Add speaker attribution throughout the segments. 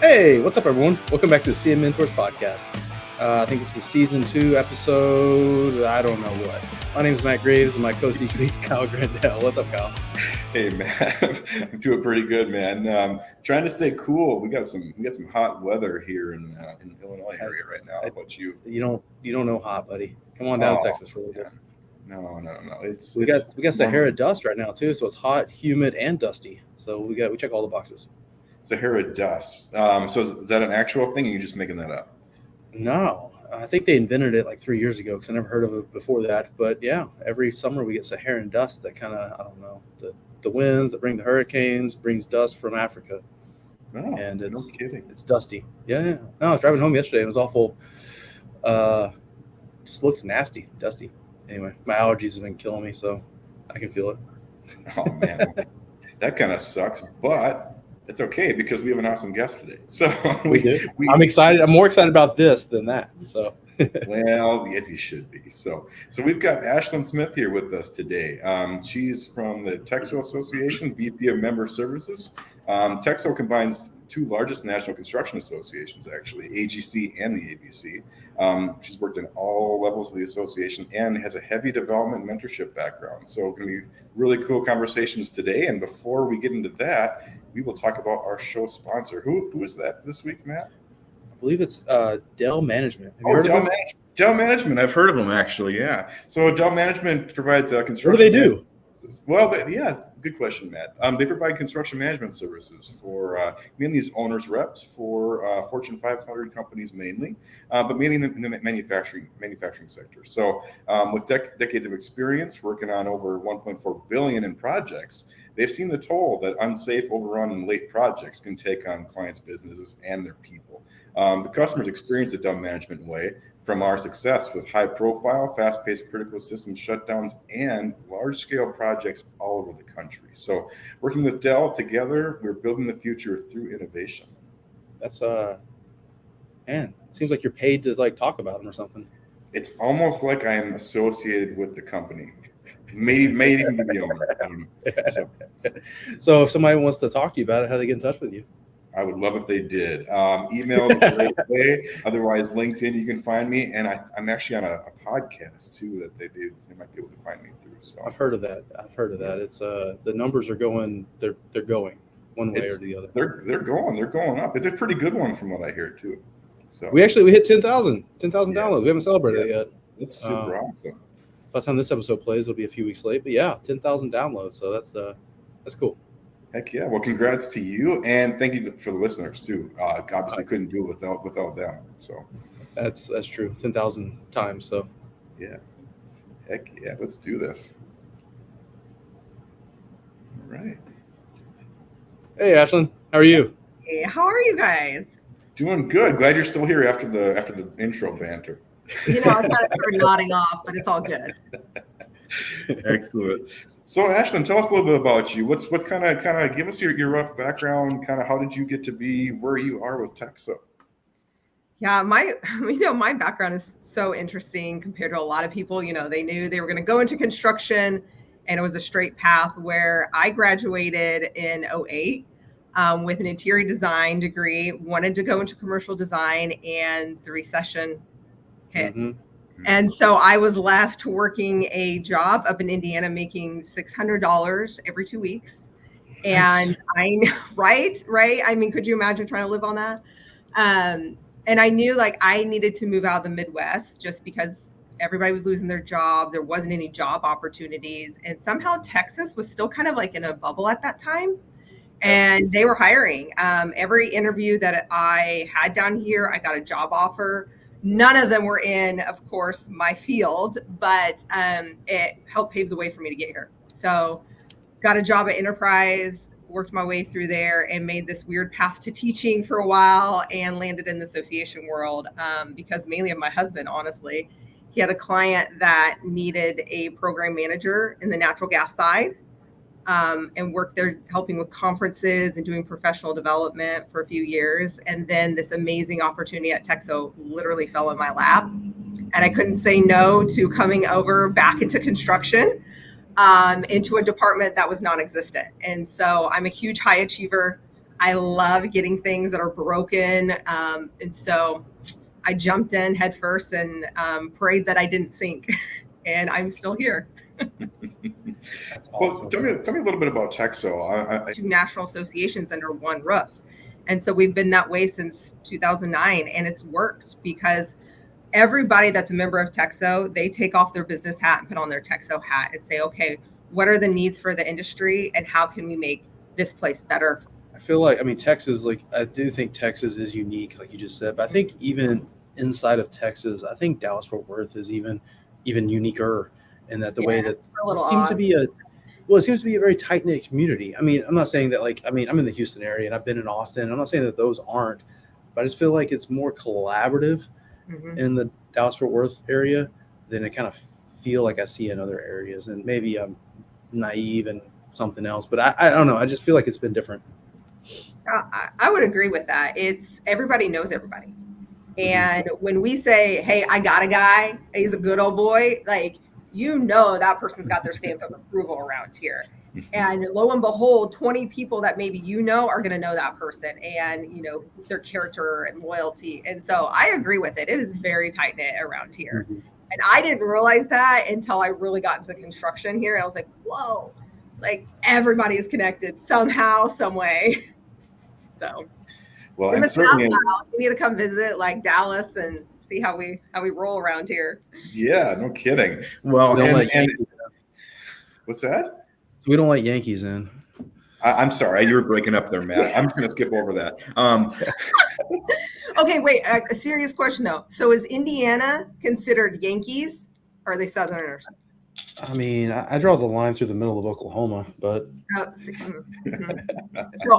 Speaker 1: Hey, what's up, everyone? Welcome back to the CM Mentors podcast. I think it's the season 2 episode. I don't know what. My name is Matt Graves, and my co-host each week is Kyle Grandell. What's up, Kyle?
Speaker 2: Hey, Matt. I'm doing pretty good, man. Trying to stay cool. We got some hot weather here in Illinois area right now. How about you?
Speaker 1: You don't know hot, buddy. Come on down to Texas for a little bit.
Speaker 2: No.
Speaker 1: We got Sahara dust right now too, so it's hot, humid, and dusty. So we check all the boxes.
Speaker 2: Sahara dust. So is that an actual thing, or are you just making that up?
Speaker 1: No, I think they invented it like 3 years ago because I never heard of it before that. But yeah, every summer we get Saharan dust that kind of, I don't know, the winds that bring the hurricanes brings dust from Africa.
Speaker 2: No,
Speaker 1: and
Speaker 2: no kidding.
Speaker 1: It's dusty. Yeah. No, I was driving home yesterday. It was awful. Just looks nasty, dusty. Anyway, my allergies have been killing me, so I can feel it.
Speaker 2: Oh man, that kind of sucks, but it's okay because we have an awesome guest today. So I'm
Speaker 1: excited. I'm more excited about this than that. So
Speaker 2: well, yes, you should be. So we've got Ashlyn Smith here with us today. She's from the TEXO Association, VP of Member Services. TEXO combines two largest national construction associations, actually, AGC and the ABC. She's worked in all levels of the association and has a heavy development and mentorship background. So going to be really cool conversations today. And before we get into that, we will talk about our show sponsor. Who is that this week, Matt?
Speaker 1: I believe it's Dell Management.
Speaker 2: Have you heard of them? Dell Management. I've heard of them, actually, yeah. So Dell Management provides construction.
Speaker 1: What do they do?
Speaker 2: Well, yeah, good question, Matt. They provide construction management services for mainly these owners reps for Fortune 500 companies mainly, but mainly in the manufacturing sector. So with decades of experience working on over 1.4 billion in projects, they've seen the toll that unsafe, overrun, and late projects can take on clients' businesses and their people. The customers experience the Dell Management way from our success with high-profile, fast-paced critical system shutdowns and large-scale projects all over the country. So working with Dell together, we're building the future through innovation.
Speaker 1: That's, man, it seems like you're paid to talk about them or something.
Speaker 2: It's almost like I'm associated with the company. May even be the owner. I don't know.
Speaker 1: So if somebody wants to talk to you about it, how do they get in touch with you?
Speaker 2: I would love if they did. Email is a great way. Otherwise, LinkedIn, you can find me. And I'm actually on a podcast, too, that they might be able to find me through. So
Speaker 1: I've heard of that. It's the numbers are going, they're going one way or the other.
Speaker 2: They're going up. It's a pretty good one from what I hear, too. So
Speaker 1: we hit 10,000 downloads. We haven't celebrated it yet.
Speaker 2: It's super awesome.
Speaker 1: By the time this episode plays, it'll be a few weeks late. But yeah, 10,000 downloads. So that's cool.
Speaker 2: Heck yeah. Well, congrats to you. And thank you for the listeners, too. Obviously couldn't do it without them. So
Speaker 1: that's true. 10,000 times. So
Speaker 2: yeah. Heck yeah. Let's do this. All right.
Speaker 1: Hey, Ashlyn. How are you?
Speaker 3: Hey, how are you guys?
Speaker 2: Doing good. Glad you're still here after the intro banter.
Speaker 3: I kind of started nodding off, but it's all good.
Speaker 2: Excellent. So, Ashlyn, tell us a little bit about you. What kind of give us your rough background. Kind of how did you get to be where you are with TEXO?
Speaker 3: Yeah, my background is so interesting compared to a lot of people. They knew they were going to go into construction, and it was a straight path. Where I graduated in 2008 with an interior design degree, wanted to go into commercial design, and the recession hit. Mm-hmm. And so I was left working a job up in Indiana, making $600 every 2 weeks. And nice. Right. I mean, could you imagine trying to live on that? And I knew I needed to move out of the Midwest just because everybody was losing their job. There wasn't any job opportunities. And somehow Texas was still kind of in a bubble at that time. And they were hiring. Every interview that I had down here, I got a job offer. None of them were in, of course, my field, but it helped pave the way for me to get here. So got a job at Enterprise, worked my way through there, and made this weird path to teaching for a while and landed in the association world because mainly of my husband, honestly. He had a client that needed a program manager in the natural gas side. And worked there helping with conferences and doing professional development for a few years. And then this amazing opportunity at TEXO literally fell in my lap. And I couldn't say no to coming over back into construction, into a department that was non-existent. And so I'm a huge high achiever. I love getting things that are broken. And so I jumped in head first and prayed that I didn't sink. And I'm still here.
Speaker 1: That's
Speaker 2: Well,
Speaker 1: awesome.
Speaker 2: tell me a little bit about TEXO.
Speaker 3: Two national associations under one roof. And so we've been that way since 2009, and it's worked because everybody that's a member of TEXO, they take off their business hat and put on their TEXO hat and say, okay, what are the needs for the industry and how can we make this place better?
Speaker 1: I feel like, I mean, Texas, like, I do think Texas is unique, like you just said, but I think even inside of Texas, I think Dallas Fort Worth is even uniquer in that the way that it seems to be it seems to be a very tight knit community. I mean, I'm not saying that, like, I mean, I'm in the Houston area and I've been in Austin. I'm not saying that those aren't, but I just feel like it's more collaborative in the Dallas Fort Worth area than I kind of feel like I see in other areas. And maybe I'm naive and something else, but I don't know. I just feel like it's been different.
Speaker 3: I would agree with that. It's everybody knows everybody. And when we say, hey, I got a guy, he's a good old boy, like, you know, that person's got their stamp of approval around here. And lo and behold, 20 people that maybe you know are going to know that person and, you know, their character and loyalty. And so I agree with it. It is very tight knit around here. And I didn't realize that until I really got into the construction here. And I was like, whoa, like everybody is connected somehow, some way. So,
Speaker 2: well, and certainly
Speaker 3: you need to come visit like Dallas and see how we roll around here.
Speaker 2: Yeah, no kidding. Well, and what's that?
Speaker 1: So we don't let Yankees in.
Speaker 2: I'm sorry, you were breaking up there, Matt. I'm just going to skip over that.
Speaker 3: Okay, wait. A serious question though. So is Indiana considered Yankees, or are they Southerners?
Speaker 1: I mean, I draw the line through the middle of Oklahoma, but
Speaker 3: so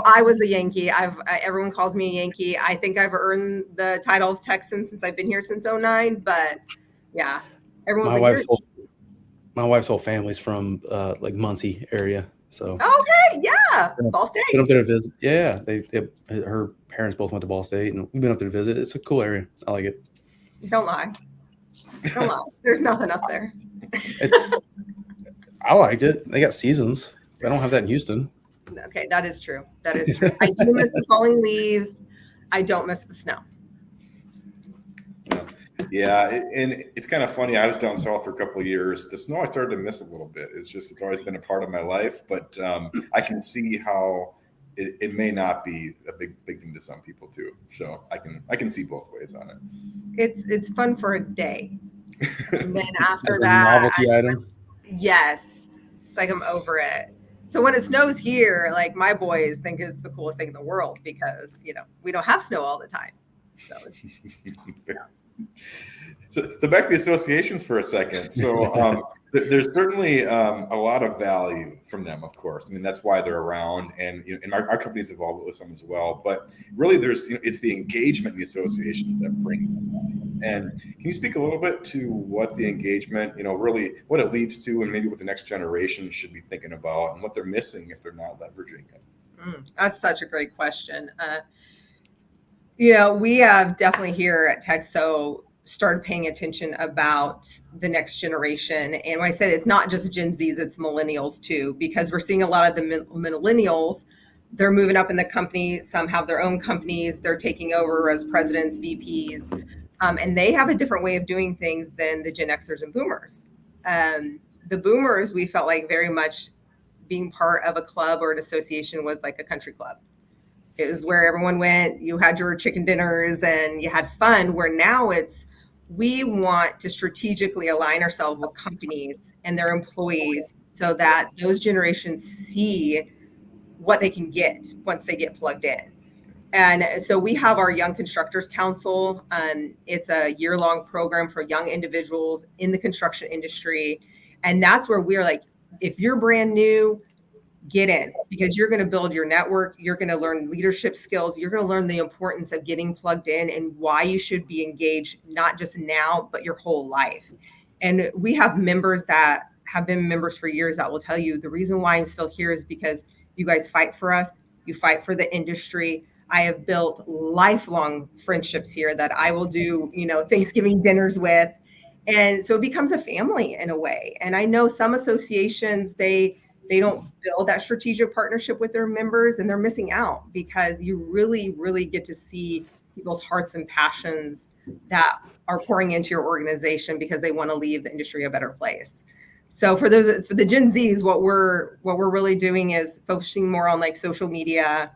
Speaker 3: I was a Yankee. Everyone calls me a Yankee. I think I've earned the title of Texan since I've been here since 2009. But yeah, everyone's
Speaker 1: my wife's whole family's from like Muncie area. So
Speaker 3: okay, yeah, Ball State.
Speaker 1: Been up there to visit. Yeah, her parents both went to Ball State, and we've been up there to visit. It's a cool area. I like it.
Speaker 3: Don't lie. Don't lie. There's nothing up there.
Speaker 1: I liked it. They got seasons. I don't have that in Houston.
Speaker 3: Okay, that is true. That is true. I do miss the falling leaves. I don't miss the snow.
Speaker 2: Yeah, and it's kind of funny. I was down south for a couple of years. The snow I started to miss a little bit. It's always been a part of my life, but I can see how it may not be a big thing to some people too. So I can see both ways on it.
Speaker 3: It's fun for a day, and then after
Speaker 1: As a
Speaker 3: that,
Speaker 1: novelty item.
Speaker 3: Yes, it's like I'm over it. So when it snows here, like my boys think it's the coolest thing in the world because we don't have snow all the time.
Speaker 2: So back to the associations for a second. So there's certainly a lot of value from them, of course. I mean, that's why they're around, and our company's involved with some as well. But really, it's the engagement in the associations that brings them value. And can you speak a little bit to what the engagement, really what it leads to, and maybe what the next generation should be thinking about, and what they're missing if they're not leveraging it?
Speaker 3: That's such a great question. We have definitely here at TEXO started paying attention about the next generation. And when I say it's not just Gen Zs, it's millennials too, because we're seeing a lot of the millennials, they're moving up in the company. Some have their own companies. They're taking over as presidents, VPs, and they have a different way of doing things than the Gen Xers and Boomers. The Boomers, we felt like very much being part of a club or an association was like a country club. It was where everyone went, you had your chicken dinners and you had fun, where now we want to strategically align ourselves with companies and their employees so that those generations see what they can get once they get plugged in. And so we have our Young Constructors Council. It's a year-long program for young individuals in the construction industry. And that's where we're like, if you're brand new, get in, because you're going to build your network. You're going to learn leadership skills. You're going to learn the importance of getting plugged in and why you should be engaged, not just now, but your whole life. And we have members that have been members for years that will tell you the reason why I'm still here is because you guys fight for us. You fight for the industry. I have built lifelong friendships here that I will do, Thanksgiving dinners with. And so it becomes a family in a way. And I know some associations, they they don't build that strategic partnership with their members, and they're missing out, because you really, really get to see people's hearts and passions that are pouring into your organization because they want to leave the industry a better place. So for the Gen Zs, what we're really doing is focusing more on like social media,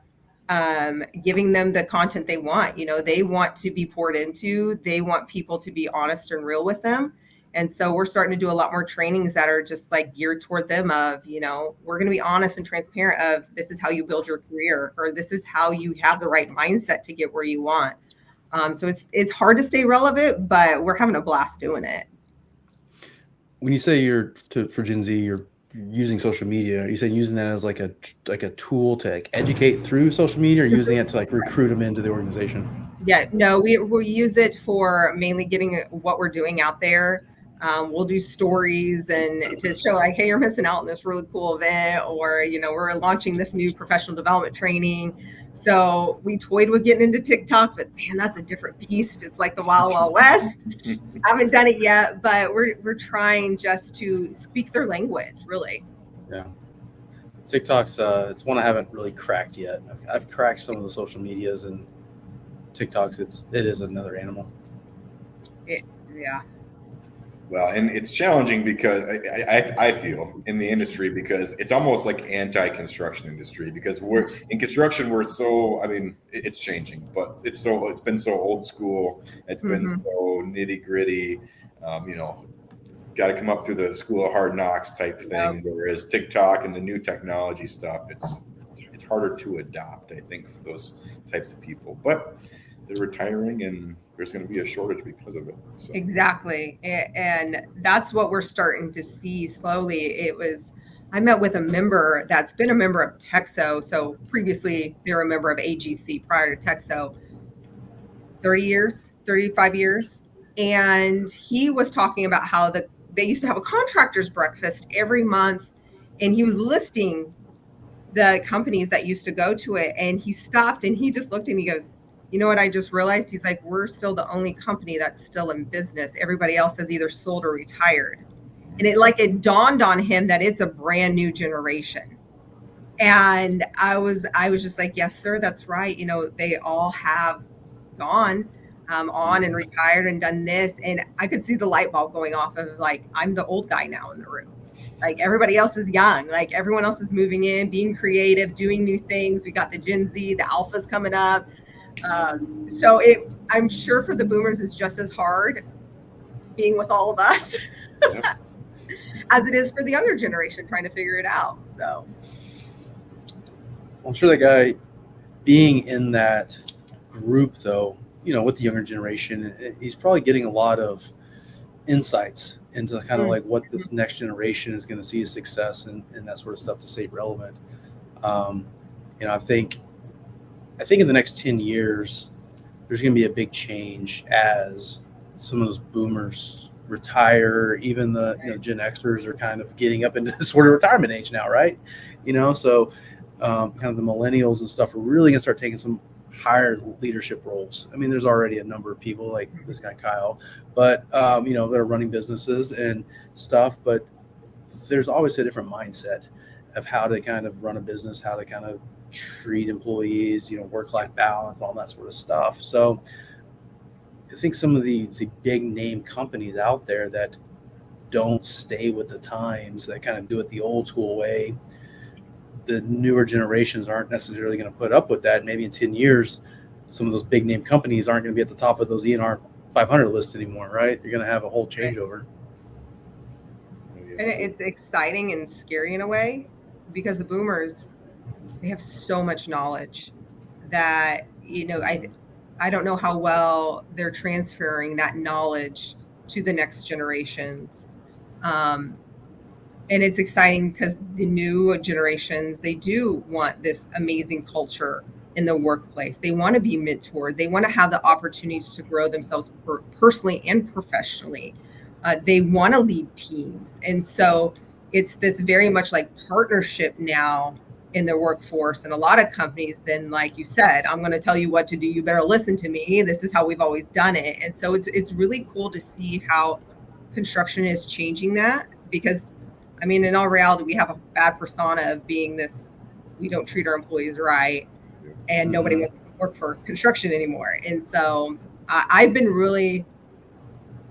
Speaker 3: giving them the content they want. They want to be poured into. They want people to be honest and real with them. And so we're starting to do a lot more trainings that are just like geared toward them of, we're going to be honest and transparent of, this is how you build your career, or this is how you have the right mindset to get where you want. So it's hard to stay relevant, but we're having a blast doing it.
Speaker 1: When you say for Gen Z, you're using social media, are you saying using that as like a tool to like educate through social media, or using it to like recruit them into the organization?
Speaker 3: Yeah, no, we use it for mainly getting what we're doing out there. We'll do stories and to show like, hey, you're missing out on this really cool event, or, we're launching this new professional development training. So we toyed with getting into TikTok, but man, that's a different beast. It's like the Wild Wild West. I haven't done it yet, but we're trying just to speak their language, really.
Speaker 1: Yeah. TikTok's it's one I haven't really cracked yet. I've cracked some of the social medias, and TikTok's it is another animal.
Speaker 3: Yeah.
Speaker 2: Well, and it's challenging because I feel in the industry, because it's almost like anti-construction industry, because we're in construction, it's changing, but it's been so old school. It's been so nitty gritty, got to come up through the school of hard knocks type thing. Yep. Whereas TikTok and the new technology stuff, it's harder to adopt, I think, for those types of people, but they're retiring, and there's going to be a shortage because of it. So.
Speaker 3: Exactly. And that's what we're starting to see slowly. I met with a member that's been a member of TEXO. So previously they were a member of AGC prior to TEXO, 35 years. And he was talking about how they used to have a contractors breakfast every month. And he was listing the companies that used to go to it. And he stopped and he just looked at me and he goes, you know what I just realized? He's like, we're still the only company that's still in business. Everybody else has either sold or retired. And it dawned on him that it's a brand new generation. And I was just like, yes, sir, that's right. They all have gone on and retired and done this. And I could see the light bulb going off of like, I'm the old guy now in the room. Like everybody else is young. Like everyone else is moving in, being creative, doing new things. We got the Gen Z, the alphas coming up. So I'm sure for the boomers it's just as hard being with all of us as it is for the younger generation trying to figure it out. So
Speaker 1: I'm sure that guy being in that group, though, with the younger generation, he's probably getting a lot of insights into kind of like what this next generation is going to see as success and that sort of stuff to stay relevant. I think in the next 10 years, there's going to be a big change as some of those boomers retire. Even the Gen Xers are kind of getting up into this sort of retirement age now, right? So kind of the millennials and stuff are really going to start taking some higher leadership roles. I mean, there's already a number of people like this guy, Kyle, but, that are running businesses and stuff. But there's always a different mindset of how to kind of run a business, how to kind of treat employees, work-life balance, all that sort of stuff. So I think some of the big name companies out there that don't stay with the times, that kind of do it the old school way, the newer generations aren't necessarily going to put up with that. Maybe in 10 years, some of those big name companies aren't going to be at the top of those ENR 500 lists anymore, right? You're going to have a whole changeover.
Speaker 3: And it's exciting and scary in a way, because the boomers, they have so much knowledge that, I don't know how well they're transferring that knowledge to the next generations. And it's exciting because the new generations, they do want this amazing culture in the workplace. They want to be mentored. They want to have the opportunities to grow themselves personally and professionally. They want to lead teams. And so it's this very much like partnership now in the workforce. And a lot of companies then, like you said, I'm going to tell you what to do. You better listen to me. This is how we've always done it. And so it's really cool to see how construction is changing that, because I mean, in all reality, we have a bad persona of being this, we don't treat our employees right, and nobody wants to work for construction anymore. And so I've been really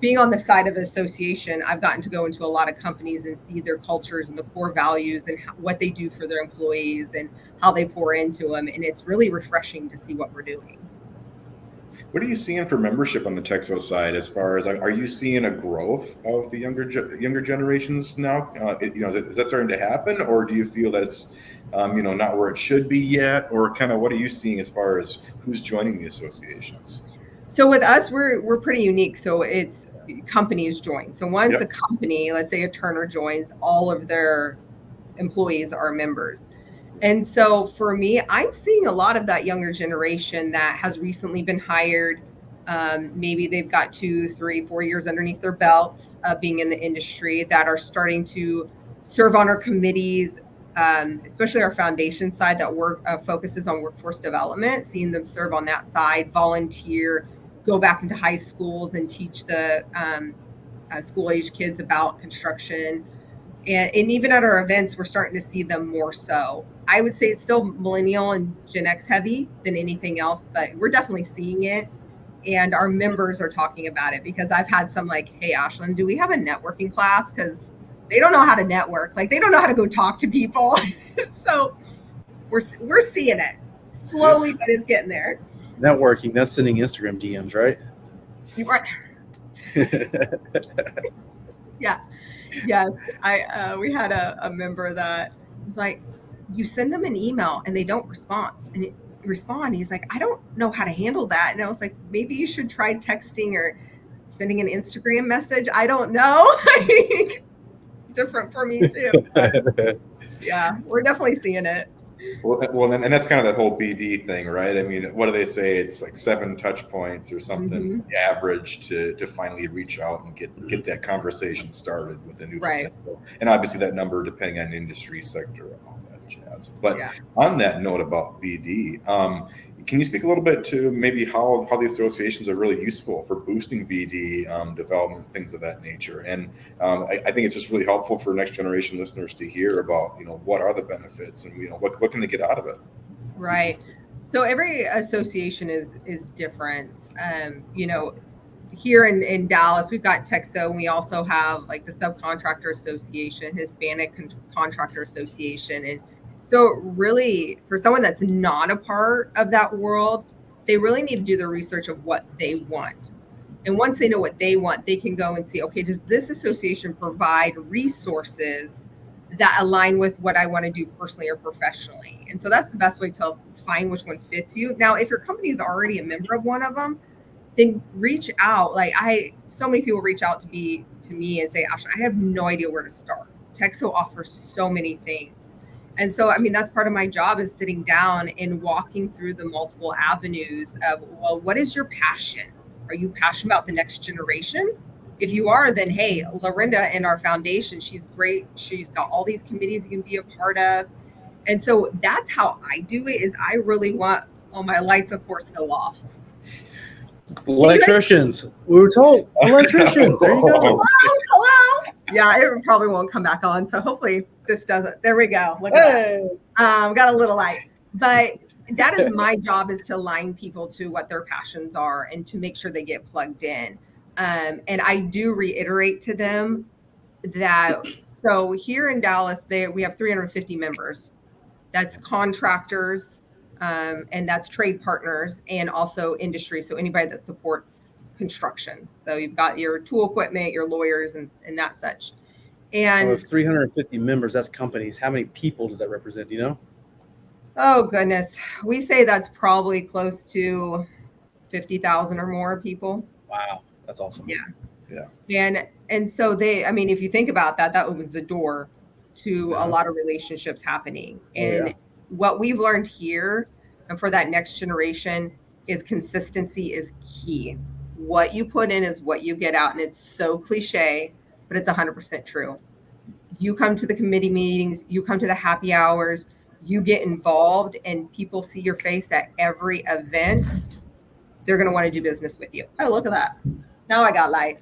Speaker 3: being on the side of the association. I've gotten to go into a lot of companies and see their cultures and the core values and what they do for their employees and how they pour into them. And it's really refreshing to see what we're doing.
Speaker 2: What are you seeing for membership on the TEXO side? As far as, are you seeing a growth of the younger generations now? Is that starting to happen, or do you feel that it's not where it should be yet, or kind of what are you seeing as far as who's joining the associations?
Speaker 3: So with us, we're pretty unique. So it's companies join. So once a company, let's say a Turner joins, all of their employees are members. And so for me, I'm seeing a lot of that younger generation that has recently been hired. Maybe they've got 2, 3, 4 years underneath their belts being in the industry, that are starting to serve on our committees, especially our foundation side that focuses on workforce development, seeing them serve on that side, volunteer, go back into high schools and teach the school-age kids about construction. And even at our events, we're starting to see them more so. I would say it's still millennial and Gen X heavy than anything else, but we're definitely seeing it. And our members are talking about it, because I've had some like, hey, Ashlyn, do we have a networking class? Because they don't know how to network. Like, they don't know how to go talk to people. So we're seeing it slowly, but it's getting there.
Speaker 1: Networking, that's sending Instagram DMs, right?
Speaker 3: Right. Yeah. Yes. We had a member that was like, you send them an email and they don't respond. He's like, I don't know how to handle that. And I was like, maybe you should try texting or sending an Instagram message. I don't know. It's different for me too. But yeah, we're definitely seeing it.
Speaker 2: Well, and that's kind of that whole BD thing, right? I mean, what do they say? It's like 7 touch points or something average to finally reach out and get that conversation started with a new potential. And obviously that number depending on industry, sector, and all that jazz. But on that note about BD, can you speak a little bit to maybe how the associations are really useful for boosting BD development, things of that nature? And I think it's just really helpful for next generation listeners to hear about, what are the benefits and, what can they get out of it?
Speaker 3: Right. So every association is different. Here in Dallas, we've got TEXO, and we also have like the Subcontractor Association, Hispanic Contractor Association. And so really, for someone that's not a part of that world, they really need to do the research of what they want. And once they know what they want, they can go and see, okay, does this association provide resources that align with what I want to do personally or professionally? And so that's the best way to find which one fits you. Now, if your company is already a member of one of them, then reach out. Like so many people reach out to me and say, Ashlyn, I have no idea where to start. TEXO offers so many things. And so, I mean, that's part of my job, is sitting down and walking through the multiple avenues of, well, what is your passion? Are you passionate about the next generation? If you are, then hey, Lorinda in our foundation, she's great. She's got all these committees you can be a part of. And so that's how I do it, is I really want all my lights, of course, go off.
Speaker 1: Electricians. We were told electricians. There you go.
Speaker 3: Hello. Yeah, it probably won't come back on. So hopefully this doesn't. There we go. Look at that. Got a little light. But that is my job, is to align people to what their passions are and to make sure they get plugged in. And I do reiterate to them that, so here in Dallas, we have 350 members. That's contractors, and that's trade partners, and also industry. So anybody that supports construction. So you've got your tool equipment, your lawyers, and that such. And
Speaker 1: so if 350 members, that's companies. How many people does that represent? Do you know?
Speaker 3: Oh goodness, we say that's probably close to 50,000 or more people.
Speaker 1: Wow, that's awesome.
Speaker 3: Yeah. And so if you think about that, that opens the door to a lot of relationships happening. And what we've learned here, and for that next generation, is consistency is key. What you put in is what you get out. And it's so cliche, but it's 100% true. You come to the committee meetings, you come to the happy hours, you get involved, and people see your face at every event, they're going to want to do business with you. Oh, look at that. Now I got light.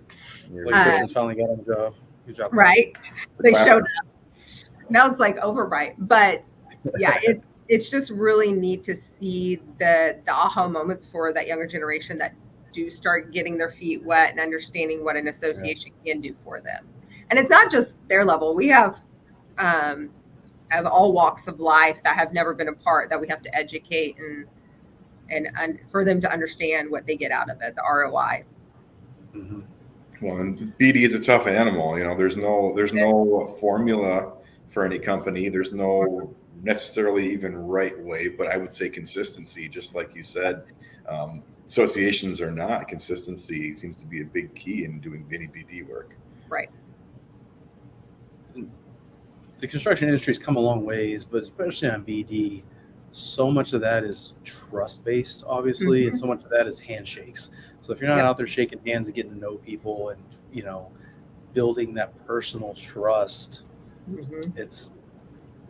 Speaker 1: Your electricians finally got on the job. Good job.
Speaker 3: Right. They showed up. Now it's like overbite, but yeah, it's just really neat to see the aha moments for that younger generation that do start getting their feet wet and understanding what an association can do for them. And it's not just their level. We have all walks of life that have never been a part that we have to educate and for them to understand what they get out of it, the ROI.
Speaker 1: Mm-hmm.
Speaker 2: Well, and BD is a tough animal. You know, there's no formula for any company. There's no necessarily even right way, but I would say consistency, just like you said. Associations are not. Consistency seems to be a big key in doing any BD work.
Speaker 3: Right.
Speaker 1: The construction industry's come a long ways, but especially on BD, so much of that is trust based, obviously, and so much of that is handshakes. So if you're not out there shaking hands and getting to know people and, you know, building that personal trust, it's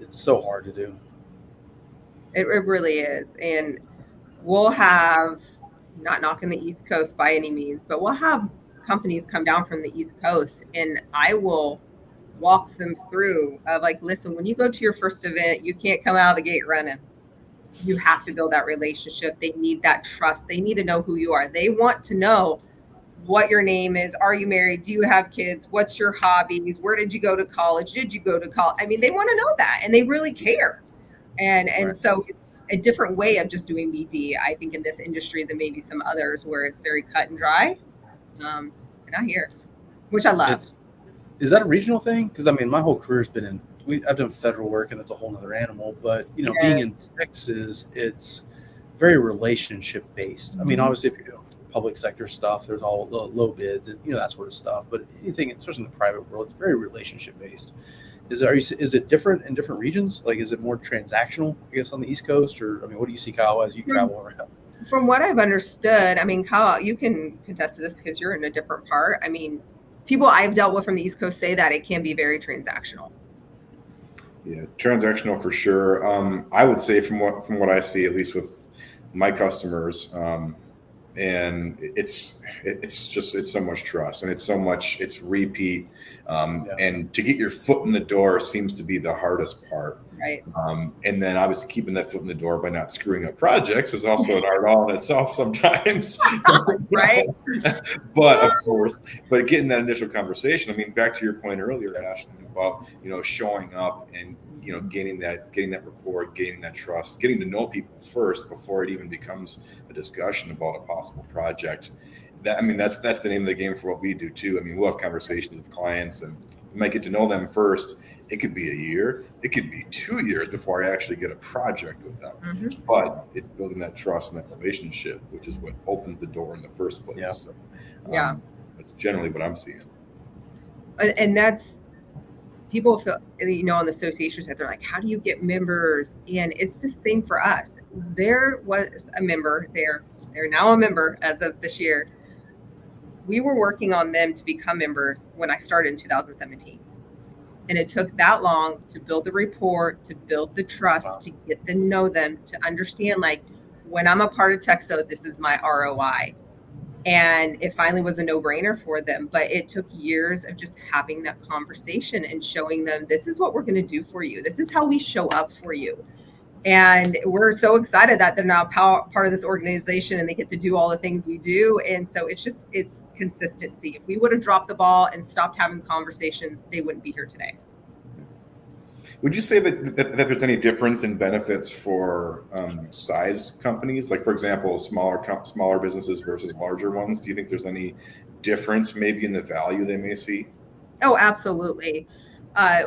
Speaker 1: so hard to do.
Speaker 3: It really is. And we'll have, not knocking the East Coast by any means, but we'll have companies come down from the East Coast, and I will walk them through like, listen, when you go to your first event, you can't come out of the gate running. You have to build that relationship. They need that trust. They need to know who you are. They want to know what your name is. Are you married? Do you have kids? What's your hobbies? Where did you go to college? Did you go to college? I mean, they want to know that, and they really care. And
Speaker 1: Right.
Speaker 3: So it's a different way of just doing BD, I think, in this industry than maybe some others where it's very cut and dry. And I hear, which I love.
Speaker 1: Is that a regional thing? Because I mean, my whole career's been in. I've done federal work, and that's a whole nother animal. But you know, being in Texas, it's very relationship based. I mean, obviously, if you're doing public sector stuff, there's all low bids and you know that sort of stuff. But anything, especially in the private world, it's very relationship based. Is it different in different regions? Like, is it more transactional, I guess, on the East Coast, or I mean, what do you see, Kyle, as you travel around?
Speaker 3: From what I've understood, I mean, Kyle, you can contest to this because you're in a different part. I mean, people I've dealt with from the East Coast say that it can be very transactional.
Speaker 2: Yeah, transactional for sure. I would say from what I see, at least with my customers, and it's so much trust, and it's repeat, and to get your foot in the door seems to be the hardest part.
Speaker 3: Right.
Speaker 2: And then obviously keeping that foot in the door by not screwing up projects is also an art all in itself sometimes.
Speaker 3: Right.
Speaker 2: But of course, getting that initial conversation, I mean, back to your point earlier, Ashlyn, about, you know, showing up and, you know, getting that rapport, gaining that trust, getting to know people first before it even becomes a discussion about a possible project. That's the name of the game for what we do too. I mean, we'll have conversations with clients and we might get to know them first. It could be a year, it could be 2 years before I actually get a project with them. But it's building that trust and that relationship, which is what opens the door in the first place.
Speaker 1: Yeah.
Speaker 2: So,
Speaker 3: Yeah.
Speaker 2: That's generally what I'm seeing.
Speaker 3: And that's, people feel, you know, on the associations that they're like, how do you get members? And it's the same for us. There was a member there. They're now a member as of this year. We were working on them to become members when I started in 2017. And it took that long to build the rapport, to build the trust, to get to know them, to understand, like, when I'm a part of TEXO, this is my ROI. And it finally was a no-brainer for them. But it took years of just having that conversation and showing them, this is what we're going to do for you. This is how we show up for you. And we're so excited that they're now part of this organization and they get to do all the things we do. And so it's consistency. If we would have dropped the ball and stopped having conversations, they wouldn't be here today.
Speaker 2: Would you say that there's any difference in benefits for size companies? Like, for example, smaller businesses versus larger ones? Do you think there's any difference maybe in the value they may see?
Speaker 3: Oh, absolutely.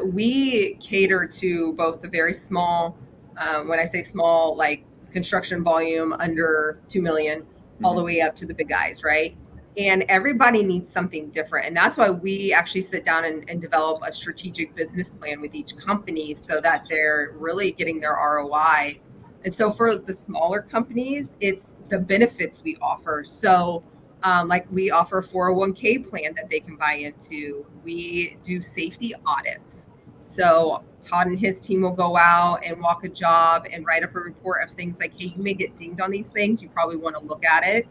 Speaker 3: We cater to both the very small, when I say small, like construction volume under 2 million, all the way up to the big guys, right? And everybody needs something different. And that's why we actually sit down and develop a strategic business plan with each company so that they're really getting their ROI. And so for the smaller companies, it's the benefits we offer. So like we offer a 401k plan that they can buy into. We do safety audits. So Todd and his team will go out and walk a job and write up a report of things like, hey, you may get dinged on these things. You probably want to look at it.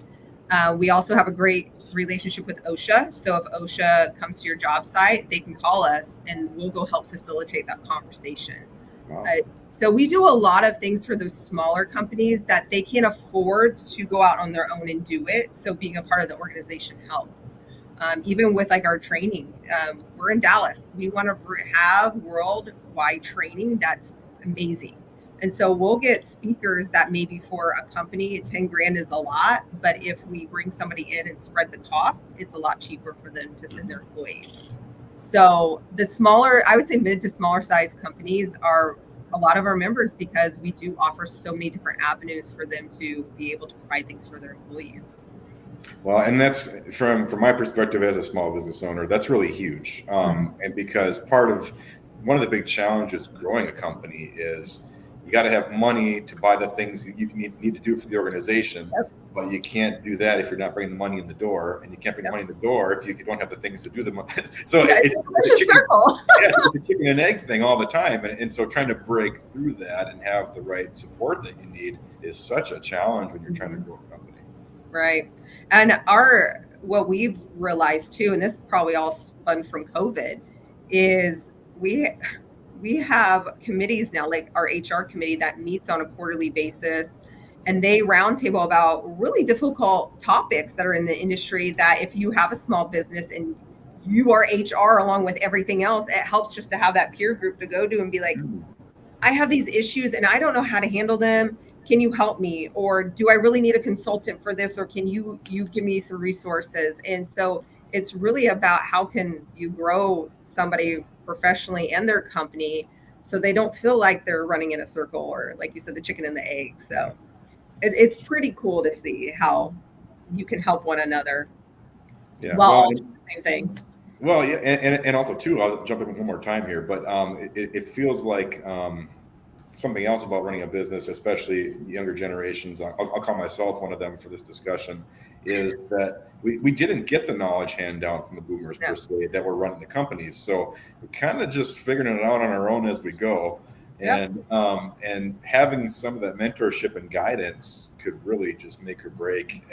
Speaker 3: We also have a great relationship with OSHA. So if OSHA comes to your job site, they can call us and we'll go help facilitate that conversation.
Speaker 2: Wow.
Speaker 3: So we do a lot of things for those smaller companies that they can't afford to go out on their own and do it. So being a part of the organization helps. Even with like our training, we're in Dallas. We want to have worldwide training that's amazing. And so we'll get speakers that maybe for a company, 10 grand is a lot, but if we bring somebody in and spread the cost, it's a lot cheaper for them to send their employees. So the smaller, I would say mid to smaller size companies are a lot of our members because we do offer so many different avenues for them to be able to provide things for their employees.
Speaker 2: Well, and that's from my perspective as a small business owner, that's really huge. And because one of the big challenges growing a company is you got to have money to buy the things that you need to do for the organization. Yep. But you can't do that if you're not bringing the money in the door, and you can't bring the money in the door if you don't have the things to do the money. So it's a circle. It's a chicken and egg thing all the time. And so trying to break through that and have the right support that you need is such a challenge when you're trying to grow a company.
Speaker 3: Right. And what we've realized too, and this is probably all spun from COVID, is we have committees now, like our HR committee that meets on a quarterly basis, and they roundtable about really difficult topics that are in the industry that if you have a small business and you are HR along with everything else, it helps just to have that peer group to go to and be like, I have these issues and I don't know how to handle them. Can you help me? Or do I really need a consultant for this? Or can you give me some resources? And so it's really about how can you grow somebody professionally and their company so they don't feel like they're running in a circle or, like you said, the chicken and the egg. So it's pretty cool to see how you can help one another while all doing the same thing.
Speaker 2: Well, yeah, and also too, I'll jump in one more time here, but it feels like something else about running a business, especially younger generations, I'll call myself one of them for this discussion, is that we didn't get the knowledge hand down from the boomers per se that were running the companies. So we're kind of just figuring it out on our own as we go. And having some of that mentorship and guidance could really just make or break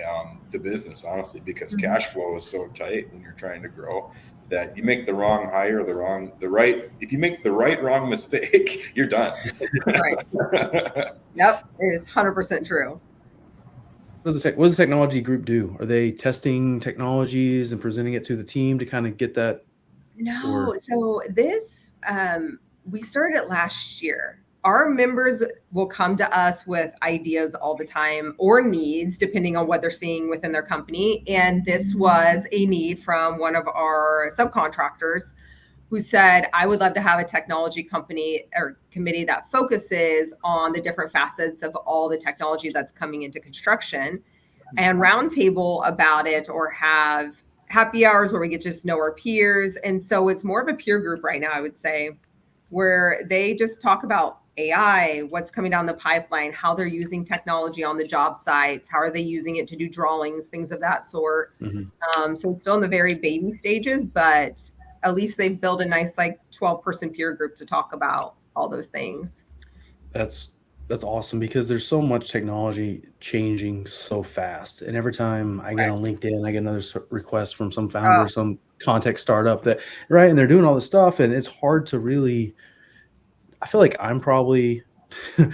Speaker 2: the business, honestly, because cash flow is so tight when you're trying to grow that you make the wrong hire, if you make the wrong mistake, you're done.
Speaker 3: Right. Yep. It is 100% true.
Speaker 1: What does the technology group do? Are they testing technologies and presenting it to the team to kind of get that?
Speaker 3: No. So this, we started it last year. Our members will come to us with ideas all the time or needs, depending on what they're seeing within their company. And this was a need from one of our subcontractors who said, I would love to have a technology company or committee that focuses on the different facets of all the technology that's coming into construction and roundtable about it or have happy hours where we get to just know our peers. And so it's more of a peer group right now, I would say, where they just talk about AI, what's coming down the pipeline, how they're using technology on the job sites, how are they using it to do drawings, things of that sort. So it's still in the very baby stages, but at least they've built a nice 12-person peer group to talk about all those things.
Speaker 1: That's awesome because there's so much technology changing so fast. And every time I get on LinkedIn, I get another request from some founder, some context startup and they're doing all this stuff. And it's hard to really, I feel like I'm probably, I'm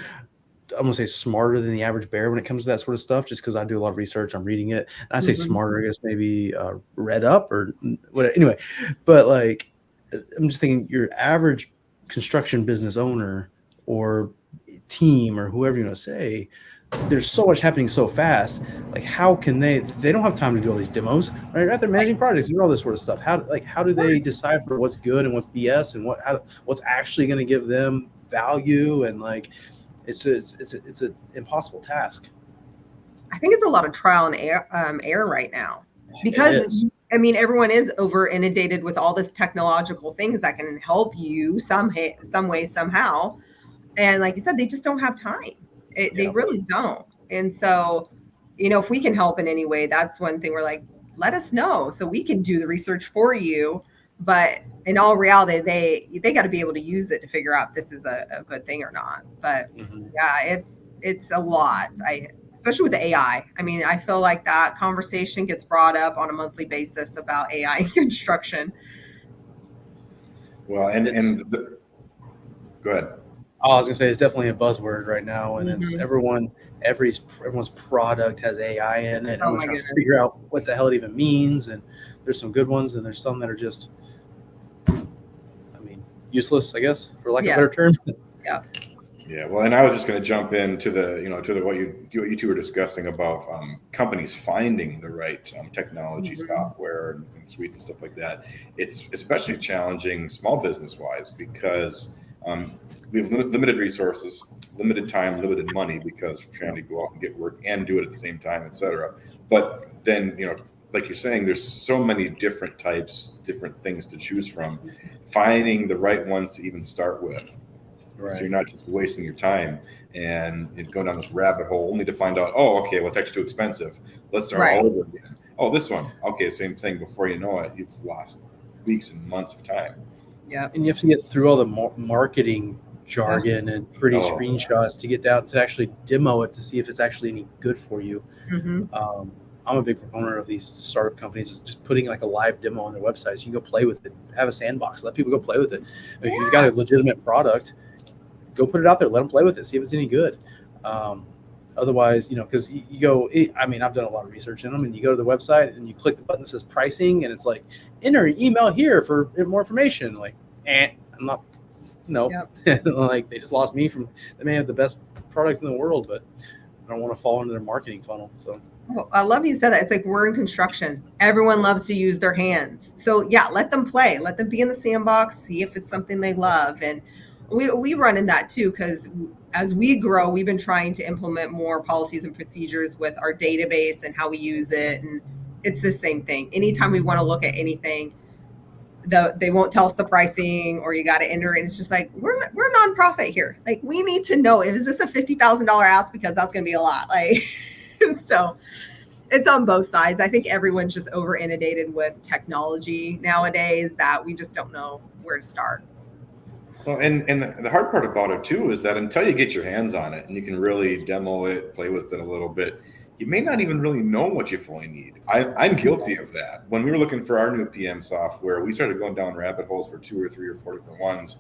Speaker 1: going to say smarter than the average bear when it comes to that sort of stuff, just because I do a lot of research, I'm reading it. And I say smarter, I guess maybe read up or whatever. Anyway, but I'm just thinking your average construction business owner or team or whoever you want to say, there's so much happening so fast. How can they don't have time to do all these demos, right? They're managing projects, do all this sort of stuff. How do they decipher what's good and what's BS and what's actually going to give them value? And it's an impossible task.
Speaker 3: I think it's a lot of trial and error right now because everyone is over inundated with all this technological things that can help you some way, somehow. And like you said, they just don't have time. They really don't. And so, if we can help in any way, that's one thing we're like, let us know so we can do the research for you. But in all reality, they got to be able to use it to figure out if this is a good thing or not. But it's a lot. especially with the AI. I mean, I feel like that conversation gets brought up on a monthly basis about AI in construction.
Speaker 2: Well, go ahead.
Speaker 1: Oh, I was gonna say it's definitely a buzzword right now, and it's
Speaker 3: Mhm.
Speaker 1: everyone's product has AI in it.
Speaker 3: Oh
Speaker 1: Everyone's
Speaker 3: my
Speaker 1: trying to
Speaker 3: goodness.
Speaker 1: figure out what the hell it even means, and there's some good ones, and there's some that are just, I mean, useless, I guess, for lack of a
Speaker 3: Yeah.
Speaker 1: better term.
Speaker 3: Yeah.
Speaker 2: Yeah, well, and I was just going to jump into what you two were discussing about companies finding the right technology, software, and suites and stuff like that. It's especially challenging small business wise because we have limited resources, limited time, limited money because we're trying to go out and get work and do it at the same time, et cetera. But then, like you're saying, there's so many different types, different things to choose from. Finding the right ones to even start with.
Speaker 1: Right.
Speaker 2: So you're not just wasting your time and going down this rabbit hole only to find out, oh, okay, well, it's actually too expensive. Let's start all over again. Oh, this one. Okay, same thing. Before you know it, you've lost weeks and months of time.
Speaker 3: Yeah.
Speaker 1: And you have to get through all the marketing jargon and pretty screenshots to get down to actually demo it to see if it's actually any good for you. I'm a big proponent of these startup companies is just putting like a live demo on their website so you can go play with it, have a sandbox, let people go play with it. If you've got a legitimate product, go put it out there, let them play with it, see if it's any good. Otherwise, because you go, I mean, I've done a lot of research in them, and you go to the website and you click the button that says pricing, and it's like, enter an email here for more information. Like, I'm not, no. Yep. Like, they just lost me from, they may have the best product in the world, but I don't want to fall into their marketing funnel. So.
Speaker 3: Oh, I love you said that. It's like we're in construction. Everyone loves to use their hands. So yeah, let them play. Let them be in the sandbox, see if it's something they love. And we run in that too, because as we grow, we've been trying to implement more policies and procedures with our database and how we use it. And it's the same thing. Anytime we want to look at anything, they won't tell us the pricing, or you got to enter it. It's just like, we're a nonprofit here. Like, we need to know, is this a $50,000 ask? Because that's going to be a lot. Like, so it's on both sides. I think everyone's just over inundated with technology nowadays that we just don't know where to start.
Speaker 2: Well, and the hard part about it too is that until you get your hands on it and you can really demo it, play with it a little bit, you may not even really know what you fully need. I'm guilty of that. When we were looking for our new PM software, we started going down rabbit holes for 2 or 3 or 4 different ones,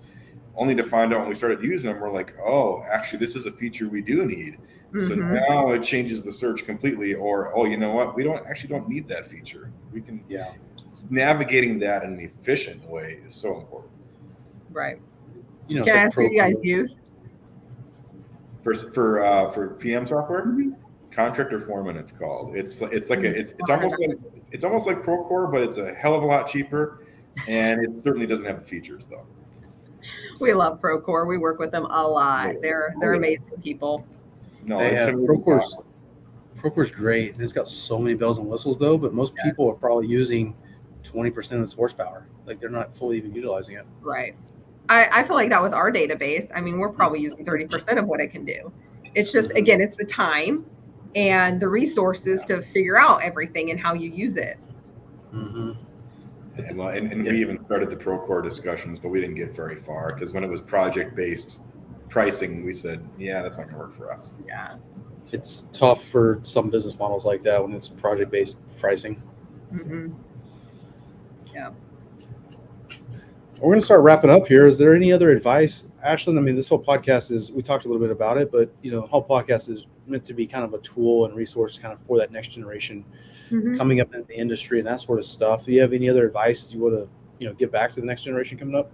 Speaker 2: only to find out when we started using them, we're like, oh, actually, this is a feature we do need. So now it changes the search completely. Or, oh, you know what? We don't need that feature. We can, navigating that in an efficient way is so important.
Speaker 3: Right. Can I ask who you guys use?
Speaker 2: For PM software? Contractor Foreman, it's called. It's almost like Procore, but it's a hell of a lot cheaper, and it certainly doesn't have the features though.
Speaker 3: We love Procore. We work with them a lot. They're amazing people.
Speaker 2: No,
Speaker 1: Procore's great. It's got so many bells and whistles though, but most people are probably using 20% of its horsepower. Like, they're not fully even utilizing it.
Speaker 3: Right. I feel like that with our database. I mean, we're probably using 30% of what it can do. It's just, again, it's the time and the resources to figure out everything and how you use it.
Speaker 2: And we even started the Procore discussions, but we didn't get very far because when it was project-based pricing, we said, yeah, that's not going to work for us.
Speaker 3: Yeah.
Speaker 1: It's tough for some business models like that when it's project-based pricing.
Speaker 3: Yeah.
Speaker 1: We're going to start wrapping up here. Is there any other advice, Ashlyn? I mean, this whole podcast we talked a little bit about it, but the whole podcast is meant to be kind of a tool and resource kind of for that next generation coming up in the industry and that sort of stuff. Do you have any other advice you want to, give back to the next generation coming up?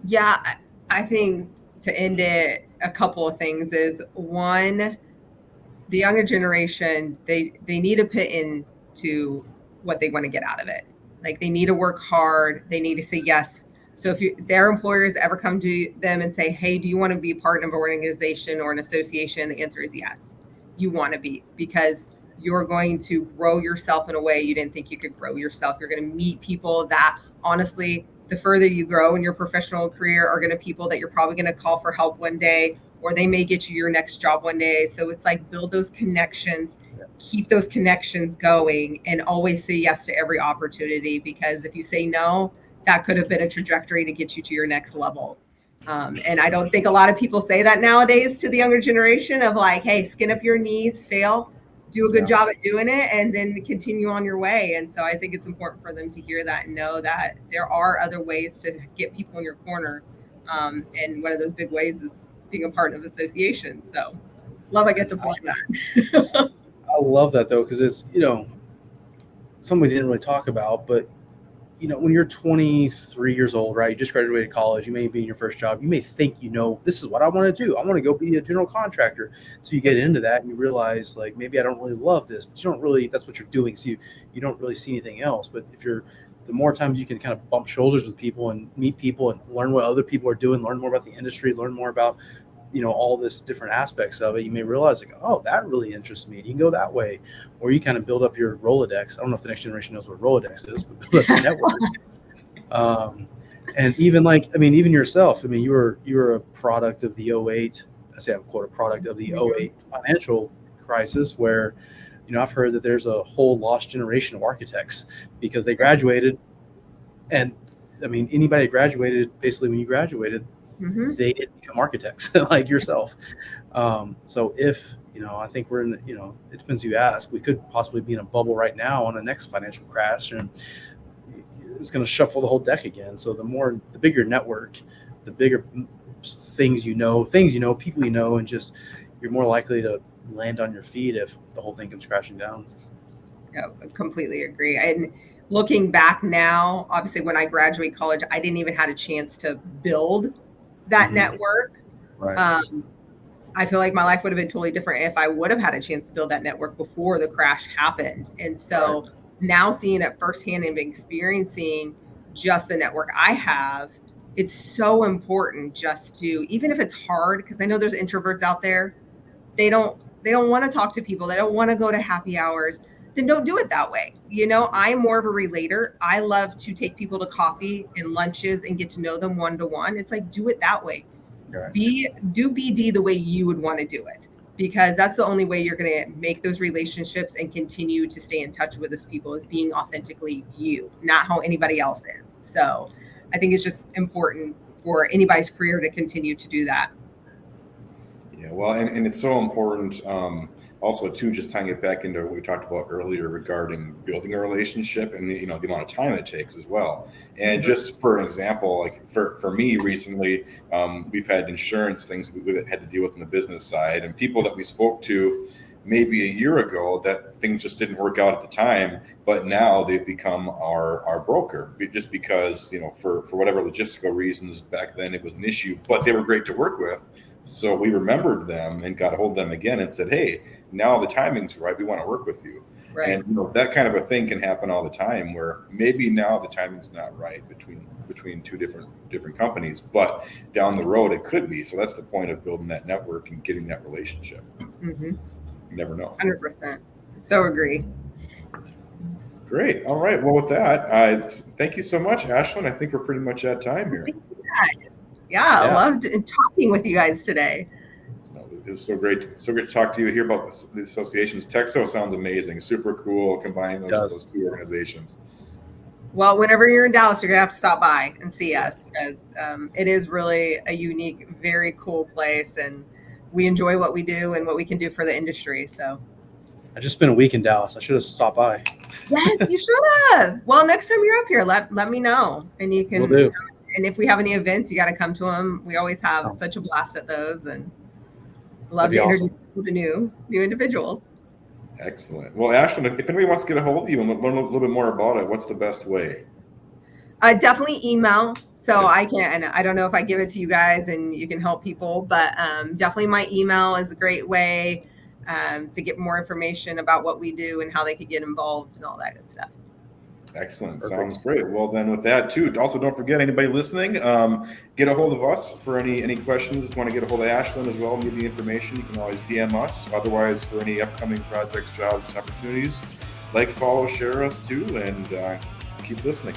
Speaker 3: Yeah, I think to end it, a couple of things is, one, the younger generation, they need to put into what they want to get out of it. Like, they need to work hard. They need to say yes. So if their employers ever come to them and say, hey, do you want to be part of an organization or an association? The answer is yes. You want to be, because you're going to grow yourself in a way you didn't think you could grow yourself. You're going to meet people that, honestly, the further you grow in your professional career, are going to people that you're probably going to call for help one day, or they may get you your next job one day. So it's like, build those connections, keep those connections going, and always say yes to every opportunity, because if you say no, that could have been a trajectory to get you to your next level. And I don't think a lot of people say that nowadays to the younger generation of like, hey, skin up your knees, fail, do a good job at doing it, and then continue on your way. And so I think it's important for them to hear that and know that there are other ways to get people in your corner. And one of those big ways is being a part of association. So love I get to plug that.
Speaker 1: I love that though, because it's, something we didn't really talk about, but when you're 23 years old, right, you just graduated college, you may be in your first job, you may think, this is what I want to do. I want to go be a general contractor. So you get into that and you realize like, maybe I don't really love this, but you don't really, that's what you're doing. So you don't really see anything else. But the more times you can kind of bump shoulders with people and meet people and learn what other people are doing, learn more about the industry, learn more about, all this different aspects of it, you may realize like, oh, that really interests me. You can go that way, or you kind of build up your Rolodex. I don't know if the next generation knows what Rolodex is, but build up your network. And even even yourself, you were a product of the '08. I say I'm quote a product of the '08 financial crisis, where, I've heard that there's a whole lost generation of architects because they graduated, and anybody that graduated, basically when you graduated, they didn't become architects like yourself. So if, I think we're in, it depends who you ask, we could possibly be in a bubble right now on the next financial crash, and it's going to shuffle the whole deck again. So the bigger network, the bigger things, people, and just, you're more likely to land on your feet if the whole thing comes crashing down.
Speaker 3: Yeah, I completely agree. And looking back now, obviously when I graduated college, I didn't even have a chance to build that network.
Speaker 1: Right.
Speaker 3: I feel like my life would have been totally different if I would have had a chance to build that network before the crash happened. And so now seeing it firsthand and experiencing just the network I have, it's so important just to, even if it's hard, because I know there's introverts out there, they don't want to talk to people. They don't want to go to happy hours. Then don't do it that way. I'm more of a relator. I love to take people to coffee and lunches and get to know them one-to-one. It's like, do it that way.
Speaker 1: Right.
Speaker 3: Do BD the way you would want to do it, because that's the only way you're going to make those relationships and continue to stay in touch with those people, is being authentically you, not how anybody else is. So I think it's just important for anybody's career to continue to do that.
Speaker 2: Yeah, well, and it's so important also too, just tying it back into what we talked about earlier regarding building a relationship and the amount of time it takes as well. And just for an example, like for me recently, we've had insurance things that we had to deal with on the business side, and people that we spoke to maybe a year ago that things just didn't work out at the time, but now they've become our broker, just because for whatever logistical reasons back then it was an issue, but they were great to work with. So we remembered them and got a hold of them again and said, hey, now the timing's right. We want to work with you. Right. And that kind of a thing can happen all the time, where maybe now the timing's not right between two different companies, but down the road it could be. So that's the point of building that network and getting that relationship. You never know. 100%.
Speaker 3: So agree.
Speaker 2: Great. All right. Well, with that, thank you so much, Ashlyn. I think we're pretty much at time here.
Speaker 3: Yeah, I loved talking with you guys today.
Speaker 2: It's so great to talk to you, hear about the associations. TEXO sounds amazing, super cool, combining those two organizations.
Speaker 3: Well, whenever you're in Dallas, you're gonna have to stop by and see us, because it is really a unique, very cool place, and we enjoy what we do and what we can do for the industry. So
Speaker 1: I just spent a week in Dallas. I should have stopped by.
Speaker 3: Yes, you should have. Well, next time you're up here, let me know, and you can.
Speaker 1: Will do.
Speaker 3: And if we have any events, you got to come to them. We always have such a blast at those, and love to introduce people to new individuals.
Speaker 2: Excellent. Well, Ashlyn, if anybody wants to get a hold of you and learn a little bit more about it, what's the best way?
Speaker 3: Definitely email. So I don't know if I give it to you guys and you can help people, but definitely my email is a great way to get more information about what we do and how they could get involved and all that good stuff.
Speaker 2: Excellent. Perfect. Sounds great. Well, then with that too, also don't forget, anybody listening, get a hold of us for any questions. If you want to get a hold of Ashlyn as well and give the information, you can always DM us. Otherwise, for any upcoming projects, jobs, opportunities, follow, share us too, and keep listening.